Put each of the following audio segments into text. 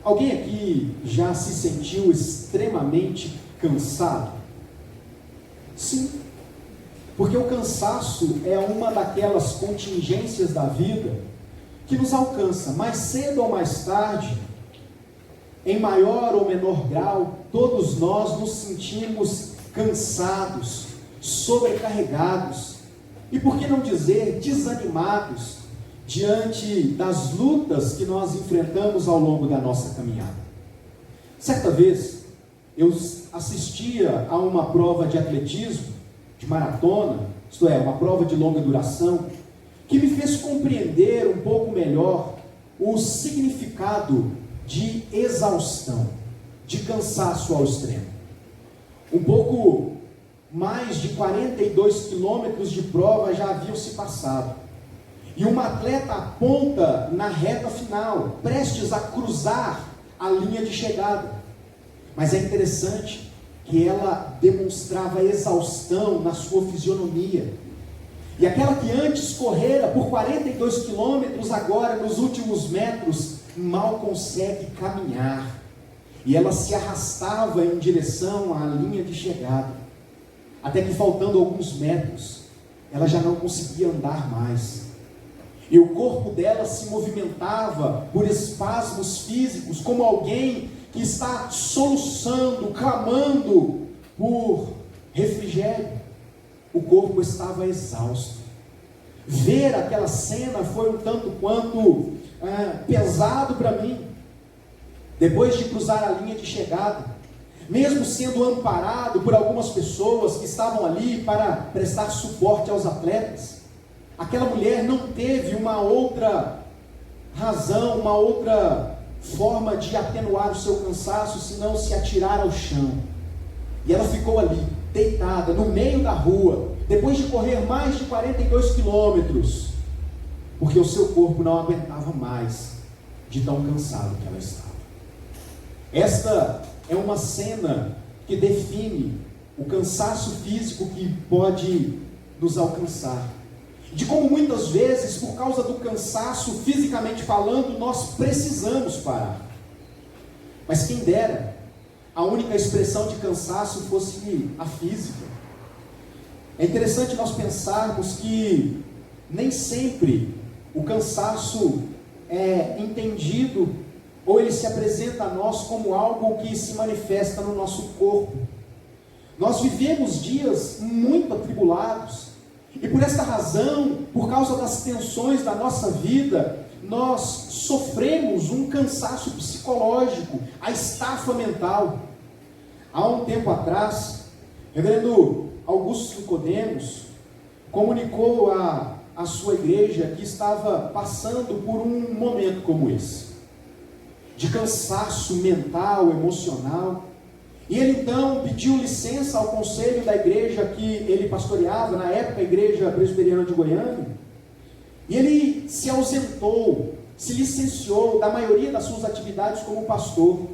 Alguém aqui já se sentiu extremamente cansado? Sim, porque o cansaço é uma daquelas contingências da vida que nos alcança, mais cedo ou mais tarde, em maior ou menor grau, todos nós nos sentimos cansados, sobrecarregados, e por que não dizer desanimados, diante das lutas que nós enfrentamos ao longo da nossa caminhada. Certa vez, eu assistia a uma prova de atletismo, de maratona, isto é, uma prova de longa duração, que me fez compreender um pouco melhor o significado de exaustão, de cansaço ao extremo. Um pouco mais de 42 quilômetros de prova já haviam se passado. E uma atleta aponta na reta final, prestes a cruzar a linha de chegada. Mas é interessante que ela demonstrava exaustão na sua fisionomia. E aquela que antes correra por 42 quilômetros, agora nos últimos metros, mal consegue caminhar. E ela se arrastava em direção à linha de chegada. Até que faltando alguns metros, ela já não conseguia andar mais. E o corpo dela se movimentava por espasmos físicos, como alguém que está soluçando, clamando por refrigério. O corpo estava exausto. Ver aquela cena foi um tanto quanto pesado para mim. Depois de cruzar a linha de chegada, mesmo sendo amparado por algumas pessoas que estavam ali para prestar suporte aos atletas, aquela mulher não teve uma outra razão, uma outra forma de atenuar o seu cansaço, senão se atirar ao chão. E ela ficou ali, deitada, no meio da rua, depois de correr mais de 42 quilômetros, porque o seu corpo não aguentava mais de tão cansado que ela estava. Esta é uma cena que define o cansaço físico que pode nos alcançar. De como muitas vezes, por causa do cansaço, fisicamente falando, nós precisamos parar. Mas quem dera, a única expressão de cansaço fosse a física. É interessante nós pensarmos que nem sempre o cansaço é entendido ou ele se apresenta a nós como algo que se manifesta no nosso corpo. Nós vivemos dias muito atribulados, e por esta razão, por causa das tensões da nossa vida, nós sofremos um cansaço psicológico, a estafa mental. Há um tempo atrás, o reverendo Augusto Nicodemos comunicou à sua igreja que estava passando por um momento como esse, de cansaço mental, emocional. E ele então pediu licença ao conselho da igreja que ele pastoreava, na época a igreja presbiteriana de Goiânia, e ele se ausentou, se licenciou da maioria das suas atividades como pastor,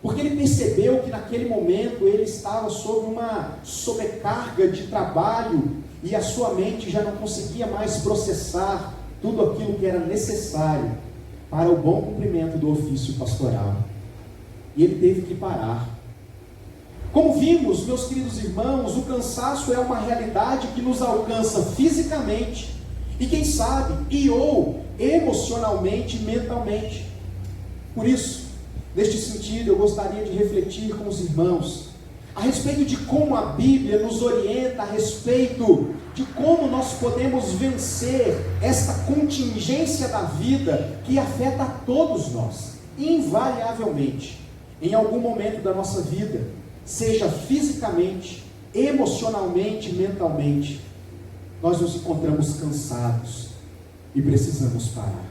porque ele percebeu que naquele momento ele estava sob uma sobrecarga de trabalho e a sua mente já não conseguia mais processar tudo aquilo que era necessário para o bom cumprimento do ofício pastoral. E ele teve que parar. Como vimos, meus queridos irmãos, o cansaço é uma realidade que nos alcança fisicamente e quem sabe, ou emocionalmente e mentalmente. Por isso, neste sentido, eu gostaria de refletir com os irmãos a respeito de como a Bíblia nos orienta, a respeito de como nós podemos vencer esta contingência da vida que afeta a todos nós, invariavelmente, em algum momento da nossa vida, seja fisicamente, emocionalmente, mentalmente, nós nos encontramos cansados e precisamos parar.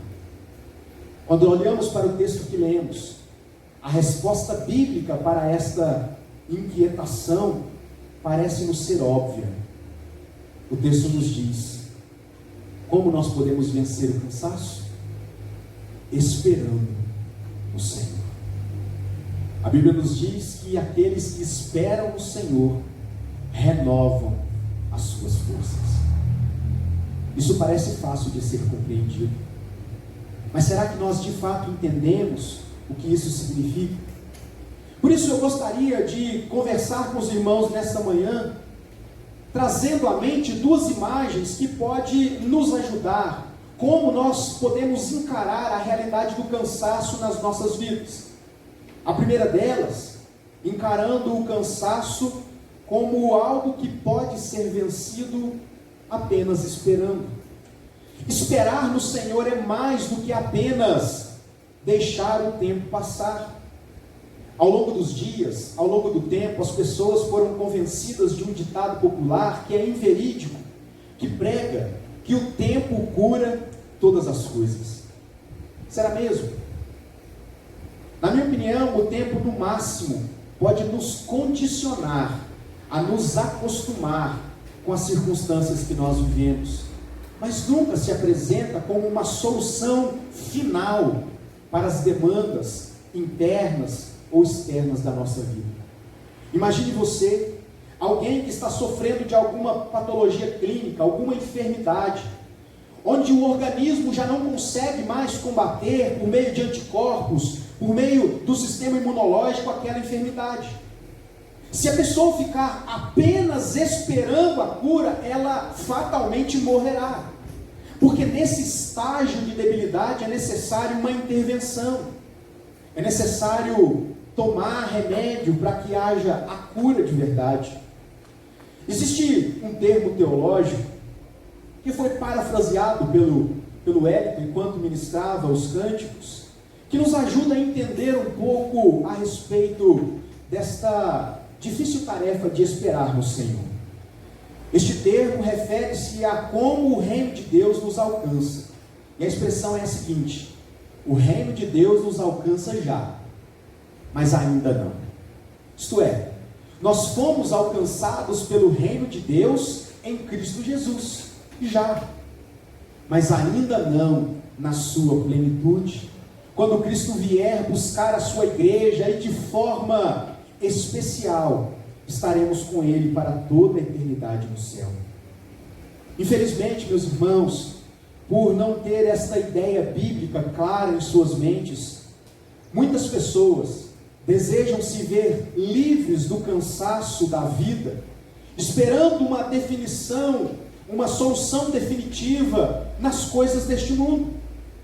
Quando olhamos para o texto que lemos, a resposta bíblica para esta inquietação parece-nos ser óbvia. O texto nos diz: como nós podemos vencer o cansaço? Esperando no Senhor. A Bíblia nos diz que aqueles que esperam no Senhor renovam as suas forças. Isso parece fácil de ser compreendido, mas será que nós de fato entendemos o que isso significa. Por isso eu gostaria de conversar com os irmãos nesta manhã, trazendo à mente duas imagens que podem nos ajudar, como nós podemos encarar a realidade do cansaço nas nossas vidas. A primeira delas, encarando o cansaço como algo que pode ser vencido apenas esperando. Esperar no Senhor é mais do que apenas deixar o tempo passar. Ao longo dos dias, ao longo do tempo, as pessoas foram convencidas de um ditado popular que é inverídico, que prega que o tempo cura todas as coisas. Será mesmo? Na minha opinião, o tempo no máximo pode nos condicionar a nos acostumar com as circunstâncias que nós vivemos, mas nunca se apresenta como uma solução final para as demandas internas ou externas da nossa vida. Imagine você, alguém que está sofrendo de alguma patologia clínica, alguma enfermidade, onde o organismo já não consegue mais combater por meio de anticorpos, por meio do sistema imunológico aquela enfermidade. Se a pessoa ficar apenas esperando a cura, ela fatalmente morrerá. Porque nesse estágio de debilidade é necessário uma intervenção. É necessário tomar remédio para que haja a cura de verdade. Existe um termo teológico que foi parafraseado pelo Hélito enquanto ministrava os cânticos, que nos ajuda a entender um pouco a respeito desta difícil tarefa de esperar no Senhor. Este termo refere-se a como o reino de Deus nos alcança. E a expressão é a seguinte: o reino de Deus nos alcança já, mas ainda não. Isto é, nós fomos alcançados pelo reino de Deus em Cristo Jesus, já, mas ainda não na sua plenitude. Quando Cristo vier buscar a sua igreja, e de forma especial, estaremos com Ele para toda a eternidade no céu. Infelizmente, meus irmãos, por não ter esta ideia bíblica clara em suas mentes, muitas pessoas desejam se ver livres do cansaço da vida, esperando uma definição, uma solução definitiva nas coisas deste mundo.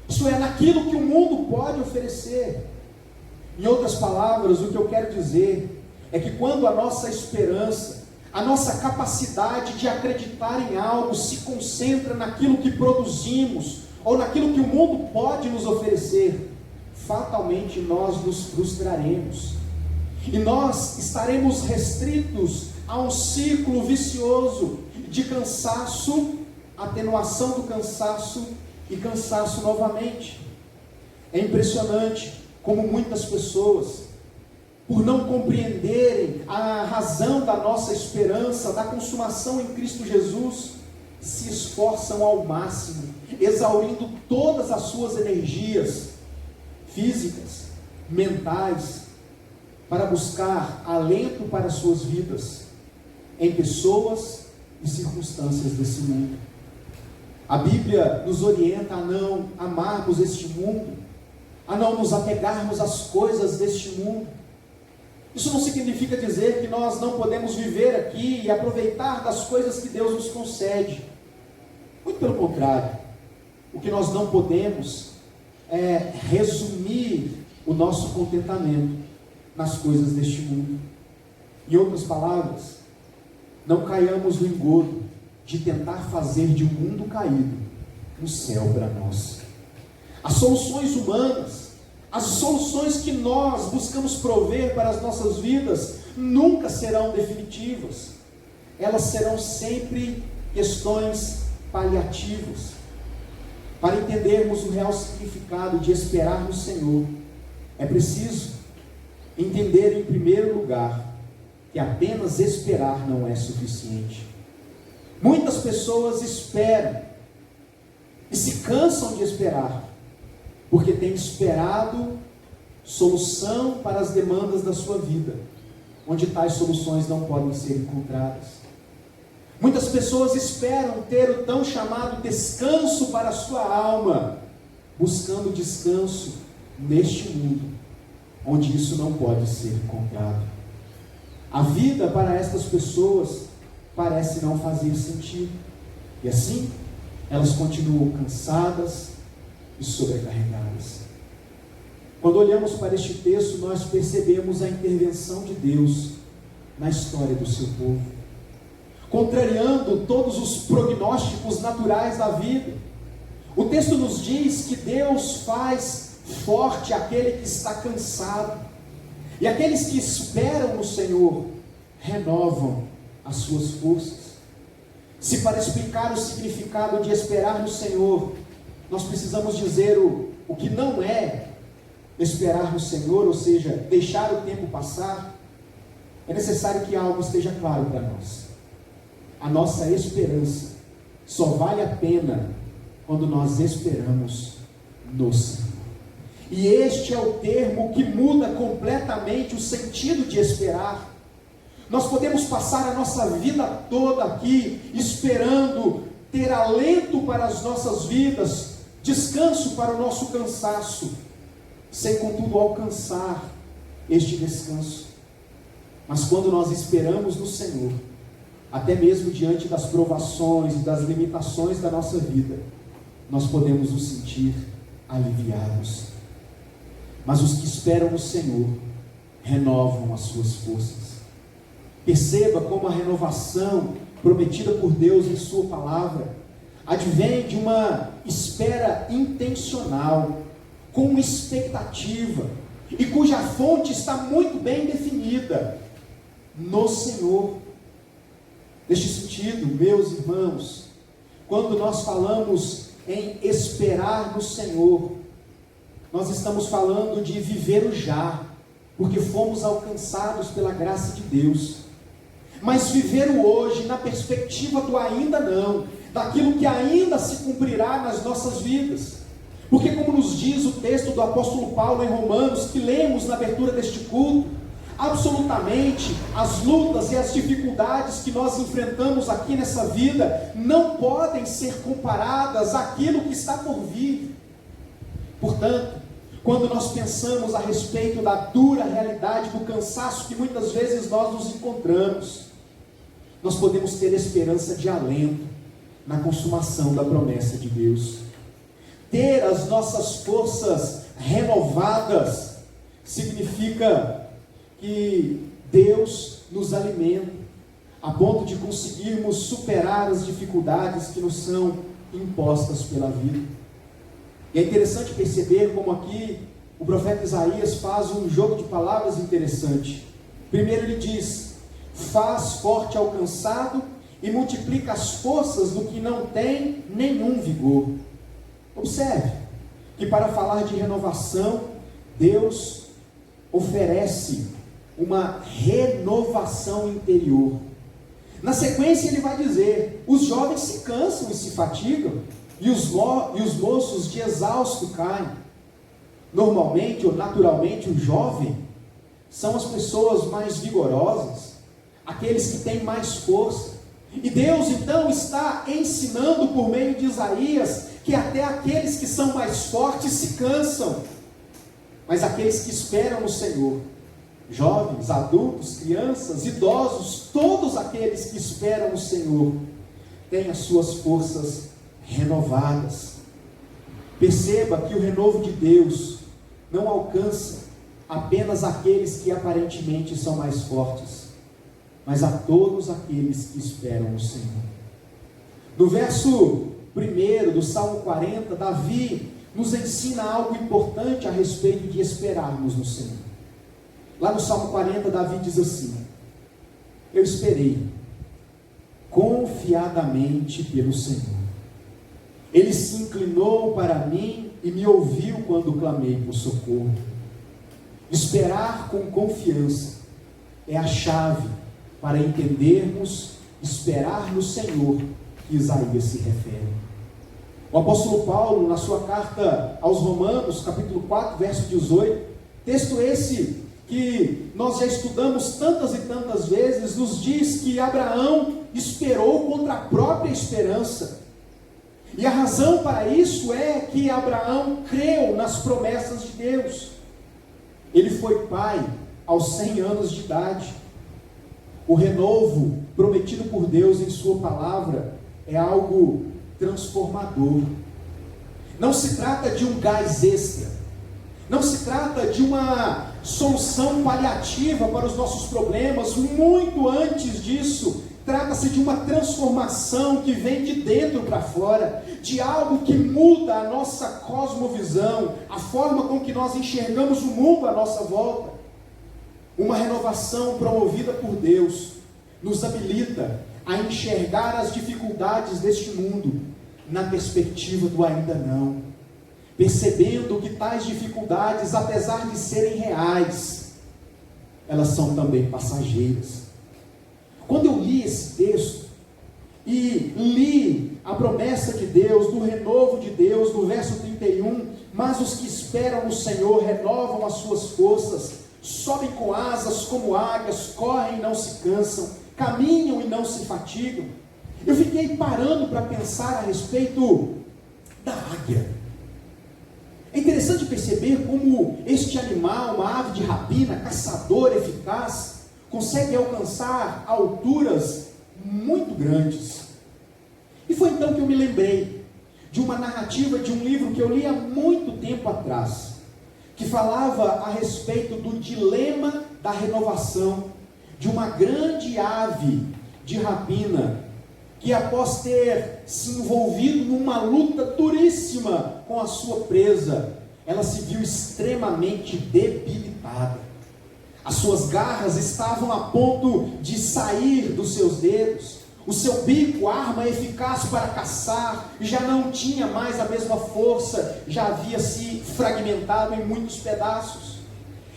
Isso é, naquilo que o mundo pode oferecer. Em outras palavras, o que eu quero dizer é que quando a nossa esperança, a nossa capacidade de acreditar em algo se concentra naquilo que produzimos, ou naquilo que o mundo pode nos oferecer, fatalmente nós nos frustraremos. E nós estaremos restritos a um ciclo vicioso de cansaço, atenuação do cansaço e cansaço novamente. É impressionante como muitas pessoas, por não compreenderem a razão da nossa esperança, da consumação em Cristo Jesus, se esforçam ao máximo, exaurindo todas as suas energias físicas, mentais, para buscar alento para as suas vidas em pessoas e circunstâncias desse mundo. A Bíblia nos orienta a não amarmos este mundo, a não nos apegarmos às coisas deste mundo. Isso não significa dizer que nós não podemos viver aqui e aproveitar das coisas que Deus nos concede. Muito pelo contrário, o que nós não podemos é resumir o nosso contentamento nas coisas deste mundo. Em outras palavras, não caiamos no engodo de tentar fazer de um mundo caído um céu para nós. As soluções humanas, as soluções que nós buscamos prover para as nossas vidas, nunca serão definitivas. Elas serão sempre questões paliativas. Para entendermos o real significado de esperar no Senhor, é preciso entender, em primeiro lugar, que apenas esperar não é suficiente. Muitas pessoas esperam e se cansam de esperar, porque têm esperado solução para as demandas da sua vida, onde tais soluções não podem ser encontradas. Muitas pessoas esperam ter o tão chamado descanso para a sua alma, buscando descanso neste mundo, onde isso não pode ser encontrado. A vida para estas pessoas parece não fazer sentido. E assim, elas continuam cansadas e sobrecarregadas. Quando olhamos para este texto, nós percebemos a intervenção de Deus na história do seu povo, contrariando todos os prognósticos naturais da vida. O texto nos diz que Deus faz forte aquele que está cansado, e aqueles que esperam no Senhor renovam as suas forças. Se para explicar o significado de esperar no Senhor, nós precisamos dizer o que não é esperar no Senhor, ou seja, deixar o tempo passar, é necessário que algo esteja claro para nós. A nossa esperança só vale a pena quando nós esperamos no Senhor. E este é o termo que muda completamente o sentido de esperar. Nós podemos passar a nossa vida toda aqui esperando ter alento para as nossas vidas, descanso para o nosso cansaço, sem contudo alcançar este descanso. Mas quando nós esperamos no Senhor, até mesmo diante das provações e das limitações da nossa vida, nós podemos nos sentir aliviados. Mas os que esperam no Senhor renovam as suas forças. Perceba como a renovação prometida por Deus em sua palavra advém de uma espera intencional, com expectativa, e cuja fonte está muito bem definida no Senhor. Neste sentido, meus irmãos, quando nós falamos em esperar no Senhor, nós estamos falando de viver o já, porque fomos alcançados pela graça de Deus. Mas viver o hoje na perspectiva do ainda não, daquilo que ainda se cumprirá nas nossas vidas. Porque como nos diz o texto do apóstolo Paulo em Romanos, que lemos na abertura deste culto, absolutamente as lutas e as dificuldades que nós enfrentamos aqui nessa vida não podem ser comparadas àquilo que está por vir. Portanto, quando nós pensamos a respeito da dura realidade do cansaço que muitas vezes nós nos encontramos, nós podemos ter esperança de alento na consumação da promessa de Deus. Ter as nossas forças renovadas significa que Deus nos alimenta a ponto de conseguirmos superar as dificuldades que nos são impostas pela vida. E é interessante perceber como aqui o profeta Isaías faz um jogo de palavras interessante. Primeiro ele diz: faz forte ao cansado e multiplica as forças do que não tem nenhum vigor. Observe que para falar de renovação, Deus oferece uma renovação interior. Na sequência ele vai dizer: os jovens se cansam e se fatigam, e os moços de exausto caem. Normalmente ou naturalmente o jovem são as pessoas mais vigorosas, aqueles que têm mais força. E Deus então está ensinando por meio de Isaías que até aqueles que são mais fortes se cansam, mas aqueles que esperam no Senhor, jovens, adultos, crianças, idosos, todos aqueles que esperam no Senhor, têm as suas forças renovadas. Perceba que o renovo de Deus não alcança apenas aqueles que aparentemente são mais fortes, mas a todos aqueles que esperam no Senhor. No verso 1 do Salmo 40, Davi nos ensina algo importante a respeito de esperarmos no Senhor. Lá no Salmo 40, Davi diz assim: eu esperei confiadamente pelo Senhor. Ele se inclinou para mim e me ouviu quando clamei por socorro. Esperar com confiança é a chave para entendermos esperar no Senhor que Isaías se refere. O apóstolo Paulo, na sua carta aos Romanos, capítulo 4, verso 18, texto esse que nós já estudamos tantas e tantas vezes, nos diz que Abraão esperou contra a própria esperança. E a razão para isso é que Abraão creu nas promessas de Deus. Ele foi pai aos 100 anos de idade. O renovo prometido por Deus em sua palavra é algo transformador. Não se trata de um gás extra. Não se trata de uma solução paliativa para os nossos problemas. Muito antes disso, trata-se de uma transformação que vem de dentro para fora, de algo que muda a nossa cosmovisão, a forma com que nós enxergamos o mundo à nossa volta. Uma renovação promovida por Deus nos habilita a enxergar as dificuldades deste mundo na perspectiva do ainda não, percebendo que tais dificuldades, apesar de serem reais, elas são também passageiras. Quando eu li esse texto e li a promessa de Deus, do renovo de Deus, no verso 31, mas os que esperam no Senhor renovam as suas forças, sobem com asas como águias, correm e não se cansam, caminham e não se fatigam. Eu fiquei parando para pensar a respeito da águia. É interessante perceber como este animal, uma ave de rapina, caçador eficaz, consegue alcançar alturas muito grandes. E foi então que eu me lembrei de uma narrativa de um livro que eu li há muito tempo atrás, que falava a respeito do dilema da renovação de uma grande ave de rapina, que após ter se envolvido numa luta duríssima com a sua presa, ela se viu extremamente debilitada. As suas garras estavam a ponto de sair dos seus dedos. O seu bico, arma eficaz para caçar, já não tinha mais a mesma força, já havia se fragmentado em muitos pedaços.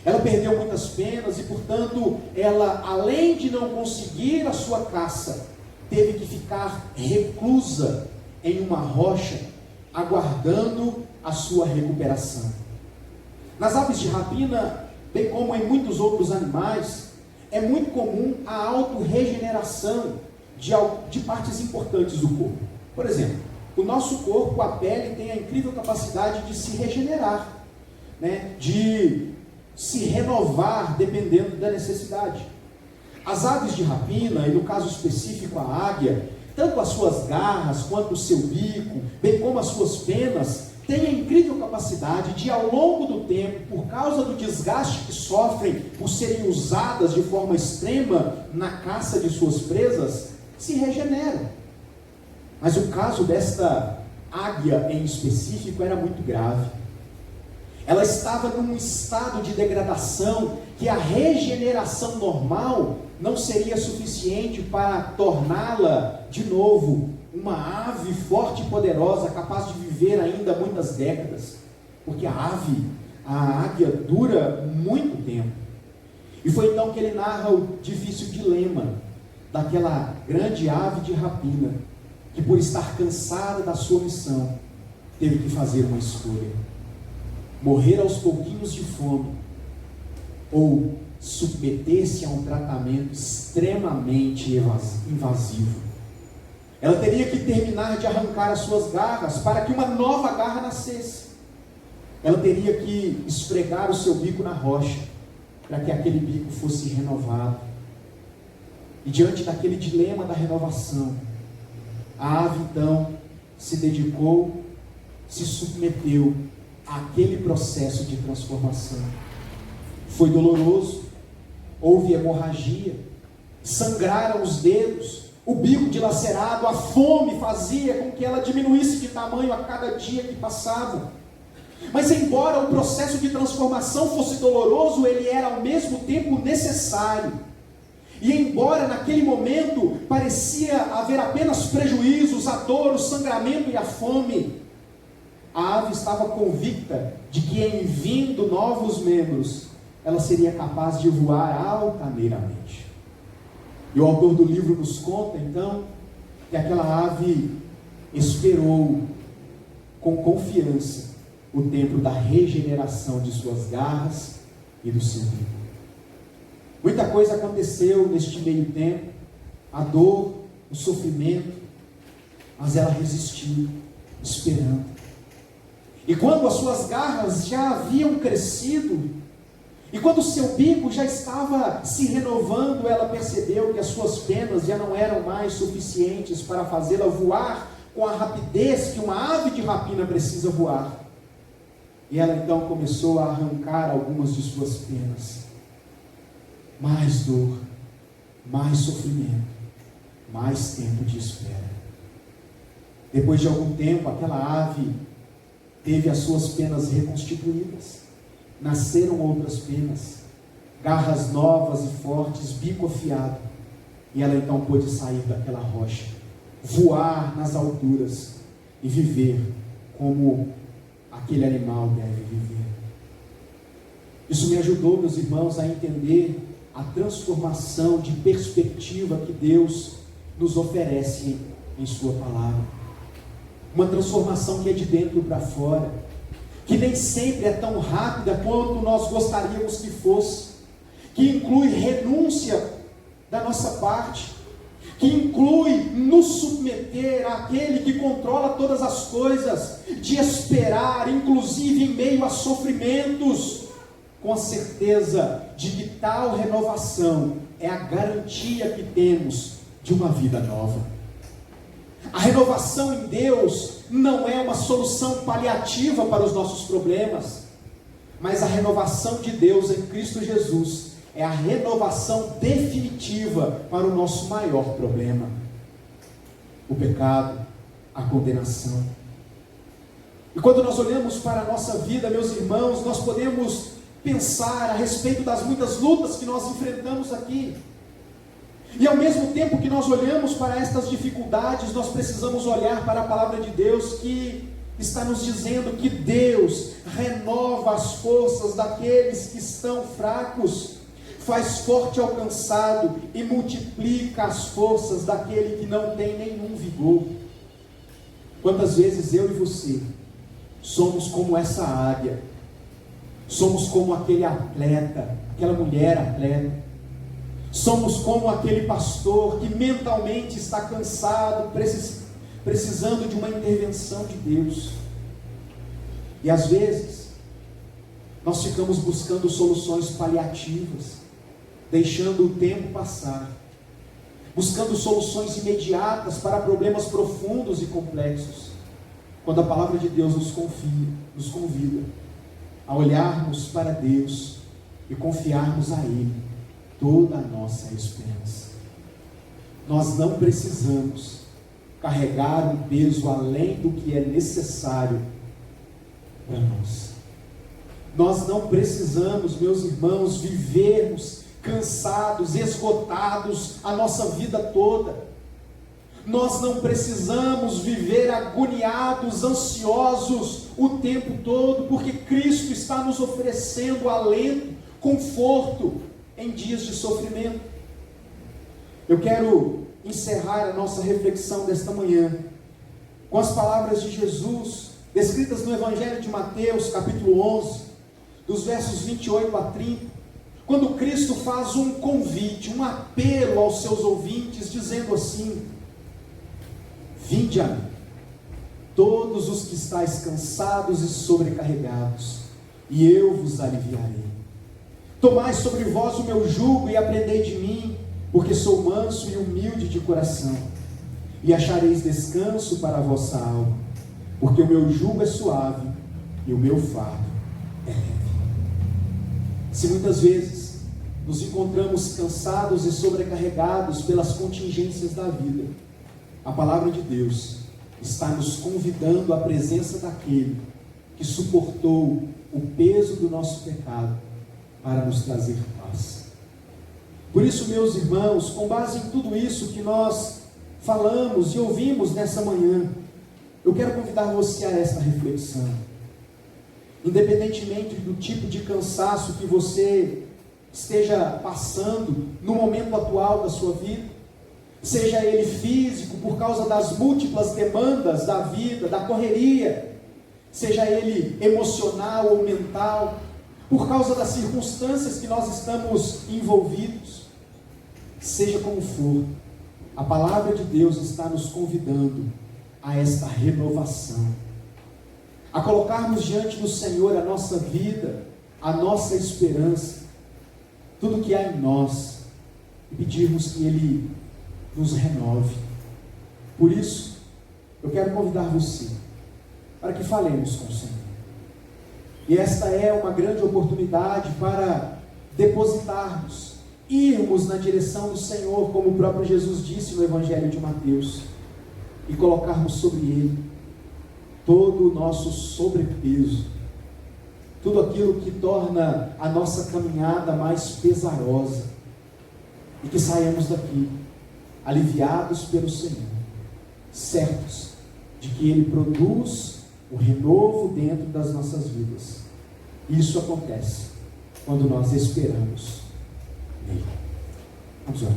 Ela perdeu muitas penas e, portanto, ela, além de não conseguir a sua caça, teve que ficar reclusa em uma rocha, aguardando a sua recuperação. Nas aves de rapina, bem como em muitos outros animais, é muito comum a autorregeneração de partes importantes do corpo. Por exemplo, o nosso corpo, a pele, tem a incrível capacidade de se regenerar, de se renovar dependendo da necessidade. As aves de rapina, e no caso específico a águia, tanto as suas garras quanto o seu bico, bem como as suas penas, têm a incrível capacidade de, ao longo do tempo, por causa do desgaste que sofrem por serem usadas de forma extrema na caça de suas presas, se regeneram. Mas o caso desta águia em específico era muito grave. Ela estava num estado de degradação que a regeneração normal não seria suficiente para torná-la de novo uma ave forte e poderosa, capaz de viver ainda muitas décadas, porque a águia dura muito tempo. E foi então que ele narra o difícil dilema daquela grande ave de rapina, que por estar cansada da sua missão, teve que fazer uma escolha: morrer aos pouquinhos de fome, ou submeter-se a um tratamento extremamente invasivo. Ela teria que terminar de arrancar as suas garras para que uma nova garra nascesse. Ela teria que esfregar o seu bico na rocha para que aquele bico fosse renovado. E diante daquele dilema da renovação, a ave então se dedicou, se submeteu àquele processo de transformação. Foi doloroso, houve hemorragia, sangraram os dedos, o bico dilacerado, a fome fazia com que ela diminuísse de tamanho a cada dia que passava. Mas embora o processo de transformação fosse doloroso, ele era ao mesmo tempo necessário. E embora naquele momento parecia haver apenas prejuízos, a dor, o sangramento e a fome, a ave estava convicta de que em vindo novos membros, ela seria capaz de voar altaneiramente. E o autor do livro nos conta então que aquela ave esperou com confiança o tempo da regeneração de suas garras e do seu bico. Muita coisa aconteceu neste meio tempo, a dor, o sofrimento, mas ela resistiu, esperando. E quando as suas garras já haviam crescido, E quando o seu bico já estava se renovando, ela percebeu que as suas penas já não eram mais suficientes para fazê-la voar com a rapidez que uma ave de rapina precisa voar. E ela então começou a arrancar algumas de suas penas. Mais dor, mais sofrimento, mais tempo de espera. Depois de algum tempo, aquela ave teve as suas penas reconstituídas. Nasceram outras penas, garras novas e fortes, bico afiado. E ela então pôde sair daquela rocha, voar nas alturas e viver como aquele animal deve viver. Isso me ajudou, meus irmãos, a entender a transformação de perspectiva que Deus nos oferece em sua palavra. Uma transformação que é de dentro para fora, que nem sempre é tão rápida quanto nós gostaríamos que fosse, que inclui renúncia da nossa parte, que inclui nos submeter àquele que controla todas as coisas, de esperar, inclusive em meio a sofrimentos, com a certeza de que tal renovação é a garantia que temos de uma vida nova. A renovação em Deus não é uma solução paliativa para os nossos problemas, mas a renovação de Deus em Cristo Jesus é a renovação definitiva para o nosso maior problema: o pecado, a condenação. E quando nós olhamos para a nossa vida, meus irmãos, nós podemos pensar a respeito das muitas lutas que nós enfrentamos aqui. E ao mesmo tempo que nós olhamos para estas dificuldades, nós precisamos olhar para a palavra de Deus, que está nos dizendo que Deus renova as forças daqueles que estão fracos, faz forte ao cansado e multiplica as forças daquele que não tem nenhum vigor. Quantas vezes eu e você somos como essa águia, somos como aquele atleta, aquela mulher atleta, somos como aquele pastor que mentalmente está cansado, precisando de uma intervenção de Deus. E às vezes nós ficamos buscando soluções paliativas, deixando o tempo passar, buscando soluções imediatas para problemas profundos e complexos, quando a palavra de Deus nos convida a olharmos para Deus e confiarmos a Ele toda a nossa esperança. Nós não precisamos carregar um peso além do que é necessário para nós. Nós não precisamos, meus irmãos, vivermos cansados, esgotados a nossa vida toda. Nós não precisamos viver agoniados, ansiosos o tempo todo, porque Cristo está nos oferecendo alento, conforto em dias de sofrimento. Eu quero encerrar a nossa reflexão desta manhã com as palavras de Jesus, descritas no Evangelho de Mateus, capítulo 11, dos versos 28 a 30, quando Cristo faz um convite, um apelo aos seus ouvintes, dizendo assim: vinde a mim, todos os que estáis cansados e sobrecarregados, e eu vos aliviarei. Tomai sobre vós o meu jugo e aprendei de mim, porque sou manso e humilde de coração, e achareis descanso para a vossa alma, porque o meu jugo é suave e o meu fardo é leve. Se muitas vezes nos encontramos cansados e sobrecarregados pelas contingências da vida, a palavra de Deus está nos convidando à presença daquele que suportou o peso do nosso pecado para nos trazer paz. Por isso, meus irmãos, com base em tudo isso que nós falamos e ouvimos nessa manhã, eu quero convidar você a esta reflexão. Independentemente do tipo de cansaço que você esteja passando no momento atual da sua vida, seja ele físico, por causa das múltiplas demandas da vida, da correria, seja ele emocional ou mental, por causa das circunstâncias que nós estamos envolvidos, seja como for, a palavra de Deus está nos convidando a esta renovação, a colocarmos diante do Senhor a nossa vida, a nossa esperança, tudo que há em nós, e pedirmos que Ele nos renove. Por isso, eu quero convidar você para que falemos com o Senhor. E esta é uma grande oportunidade para depositarmos, irmos na direção do Senhor, como o próprio Jesus disse no Evangelho de Mateus, e colocarmos sobre Ele todo o nosso sobrepeso, tudo aquilo que torna a nossa caminhada mais pesarosa, e que saiamos daqui aliviados pelo Senhor, certos de que Ele produz o renovo dentro das nossas vidas. Isso acontece quando nós esperamos nele. Vamos orar.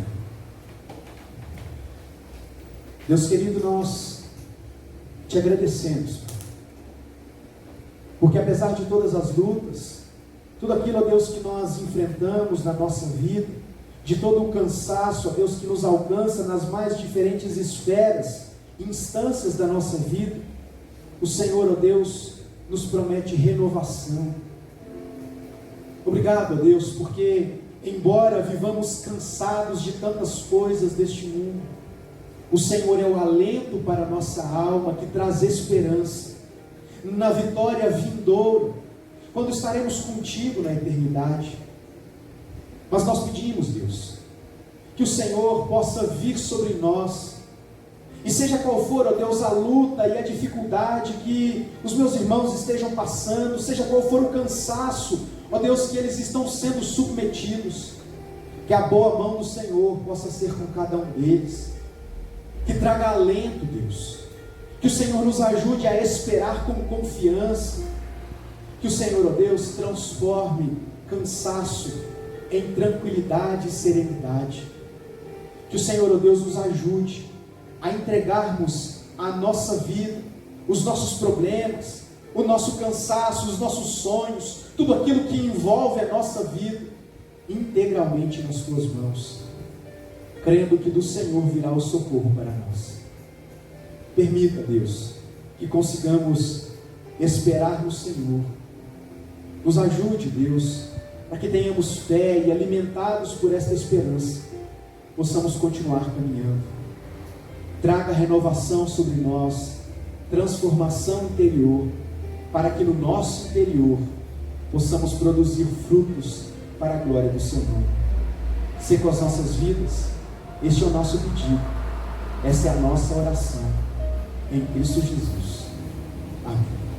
Deus querido, nós te agradecemos, porque apesar de todas as lutas, tudo aquilo, ó Deus, que nós enfrentamos na nossa vida, de todo o cansaço, ó Deus, que nos alcança nas mais diferentes esferas, instâncias da nossa vida, o Senhor, ó Deus, nos promete renovação. Obrigado, ó Deus, porque embora vivamos cansados de tantas coisas deste mundo, o Senhor é o alento para a nossa alma, que traz esperança na vitória vindoura, quando estaremos contigo na eternidade. Mas nós pedimos, Deus, que o Senhor possa vir sobre nós, e seja qual for, ó Deus, a luta e a dificuldade que os meus irmãos estejam passando, seja qual for o cansaço, ó Deus, que eles estão sendo submetidos, que a boa mão do Senhor possa ser com cada um deles, que traga alento, Deus, que o Senhor nos ajude a esperar com confiança, que o Senhor, ó Deus, transforme cansaço em tranquilidade e serenidade, que o Senhor, ó Deus, nos ajude a entregarmos a nossa vida, os nossos problemas, o nosso cansaço, os nossos sonhos, tudo aquilo que envolve a nossa vida, integralmente nas tuas mãos, crendo que do Senhor virá o socorro para nós. Permita, Deus, que consigamos esperar no Senhor. Nos ajude, Deus, para que tenhamos fé e, alimentados por esta esperança, possamos continuar caminhando. Traga renovação sobre nós, transformação interior, para que no nosso interior possamos produzir frutos para a glória do Seu nome. Sê com as nossas vidas, este é o nosso pedido, essa é a nossa oração, em Cristo Jesus. Amém.